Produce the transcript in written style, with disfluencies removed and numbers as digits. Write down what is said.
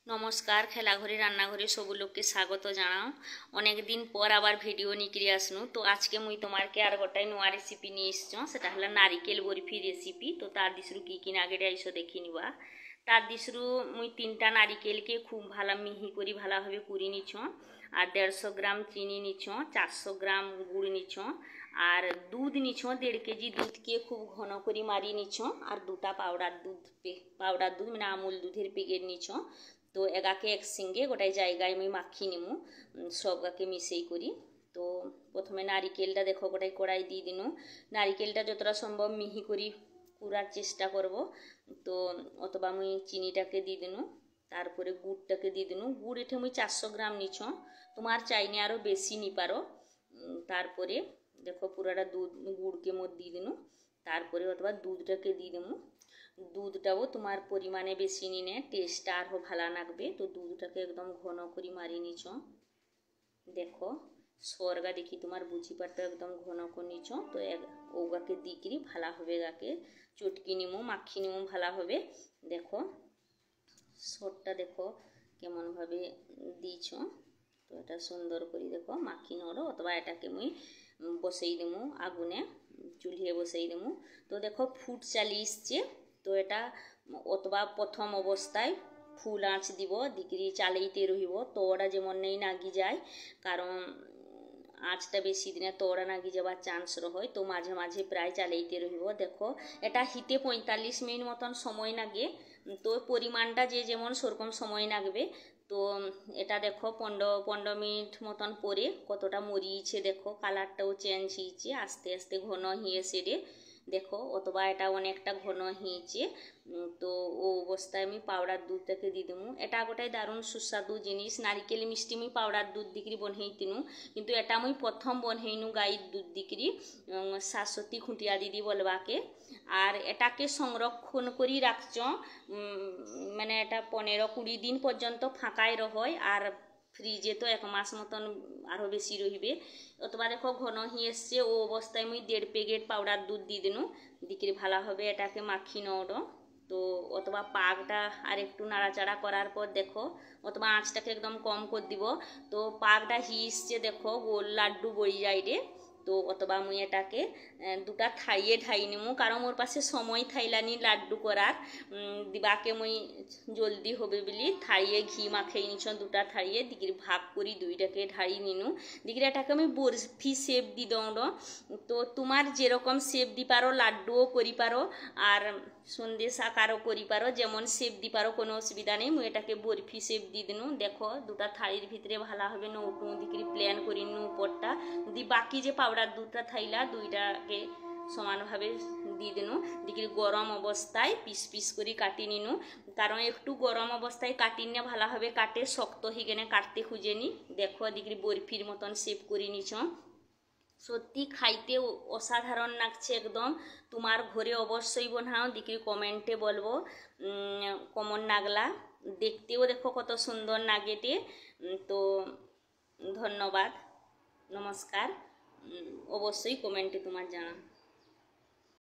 नमस्कार खेलाघरी रान्नाघरी सब लोग के स्वागत जानाओ। अनेक दिन पर आबार भिडियो निकली आसनु। तो आज के मुई तुम्हार के आर गोटाई नुआ रेसिपि निये एसेछो, सेटा हला नारिकेल बरफी रेसिपि। तो तार दिसरु की नागे आइसो देखि निबा। तार दिसरु मुई 3टा नारिकेल के खूब भाला मिहि करी भाला भावे कुरी निछो और 150 ग्राम चीनी निछो, 400 ग्राम गुड़ निछो और दूध निछो 1.5 केजी दूध के खूब घन करी मारी निछो और 2टा पाउडार दूध मैंने आमुल दूधेर पैकेट निछो। तो एगाके एक सिंगे गोटाई जायगाय मुई माखी निमु सबगाके मिसेई करी। तो प्रथमे नारिकेलटा देखो गोटाई कड़ाई दी दिनु। नारिकेलटा যতটা সম্ভব মিহি করি কুড়ার চেষ্টা করব। তো অথবা মুই চিনিটাকে दी दिनु, তারপরে গুড়টাকে दी दिनु। গুড় এঠে মুই 400 গ্রাম নিছো, তোমার চাইনে আরো বেশি নি পারো। তারপরে দেখো পুরাটা দুধ গুড়কে মোট दी दिनु, তারপরে অথবা দুধটাকে दी दिनु। दूधटाও तुम्हार परिमाणे बेशी निने टेस्ट आर भाला लागबे। तो दूधटाके एकदम घन करी मारी निछो। देखो सरगा देखी तुम्हार बुझी पारता एकदम घन कर निछो। तो ओगाके दिकरी भाला होबे गाके चटकी निमो माखी निमो भाला होबे। देखो सरटा देखो केमन भावे दिछो। तो এটা সুন্দর করে দেখো মাখি নড়ো অথবা এটাকে মুই বসেই দেবো আগুনে, চুলিয়ে বসেই দেবো। তো দেখো ফুট চালি আসছে। তো এটা অথবা প্রথম অবস্থায় ফুল আঁচ দিব, দিকরি চালাইতে রহিব তোড়া যেমন নেই নাগি যায়, কারণ আঁচটা বেশি দিনে তোড়া নাগি যাবার চান্স রয়। তো মাঝে মাঝে প্রায় চালাইতে রহিব। দেখো এটা হিতে 45 মিনিট মতন সময় লাগে। তো পরিমাণটা যে যেমন সেরকম সময় লাগবে। তো এটা দেখো 15 মিনিট মতন পরে কতটা মরিয়েছে, দেখো কালারটাও চেঞ্জ হয়েছে, আস্তে আস্তে ঘন হয়ে সেরে দেখো অথবা এটা অনেকটা ঘন হয়েছে। তো ও অবস্থায় আমি পাউডার দুধটাকে দিয়ে দেবো। এটা গোটাই দারুণ সুস্বাদু জিনিস। নারিকেল মিষ্টি আমি পাউডার দুধ দিকরি বনহেইতিনু, কিন্তু এটা আমি প্রথম বনহেইনু গাইর দুধ দিকরি শাশ্বতী খুঁটিয়া দিদি বলবাকে। আর এটাকে সংরক্ষণ করি রাখছ মানে এটা 15-20 দিন পর্যন্ত ফাঁকায় রহয়। আর ফ্রিজে তো 1 মাস মতন আরও বেশি রহিবে। অথবা দেখো ঘন হয়ে এসছে, ও অবস্থায় আমি 1.5 প্যাকেট পাউডার দুধ দিয়ে দিনু, দিকরি ভালো হবে এটাকে মাখি নড়ো। তো অথবা পাকটা আর একটু নাড়াচাড়া করার পর দেখো অথবা আঁচটাকে একদম কম করে দিব। তো পাকটা হিসছে দেখো গোল লাড্ডু বড়ি যায় রে। তো অথবা মুই এটাকে 2টা থাইয়ে ঠাই নিমু, কারণ মোর পাশে সময় থাইলানি লাড্ডু করার দিবাকে মুই জলদি হবে বলি থাইয়ে ঘি মাখাই নিছ 2টা থাইয়ে দিকির ভাগ করি 2টাকে ঢাড়ি নিনু। দিকির এটাকে আমি বরফি শেপ দি দৌড়। তো তোমার যেরকম শেপ দি পারো লাড্ডুও করি পারো আর সন্দেশ আকারও করি পারো, যেমন শেপ দি পারো কোনো অসুবিধা নেই। মুই এটাকে বরফি শেপ দি দিনু। দেখো 2টা থাইয়ের ভিতরে ভালো হবে নৌটু দিকির প্ল্যান করি নু উপরটা দি, বাকি যে পাউডার দুধটা থাইলা 2টাকে সমানভাবে দিয়ে দিনু। দিকির গরম অবস্থায় পিস পিস করে কাটি নিনু, কারণ একটু গরম অবস্থায় কাটি নিয়ে ভালোভাবে কাটে শক্ত হয়ে গেলে কাটতে খুঁজে নি। দেখো দিকির বরফির মতন শেপ করে নিছ। সত্যি খাইতে অসাধারণ লাগছে একদম। তোমার ঘরে অবশ্যই বানাও, দিকির কমেন্টে বলবো কেমন লাগলা। দেখতেও দেখো কত সুন্দর লাগেটে। তো ধন্যবাদ, নমস্কার। অবশ্যই কমেন্টে তোমার জানা।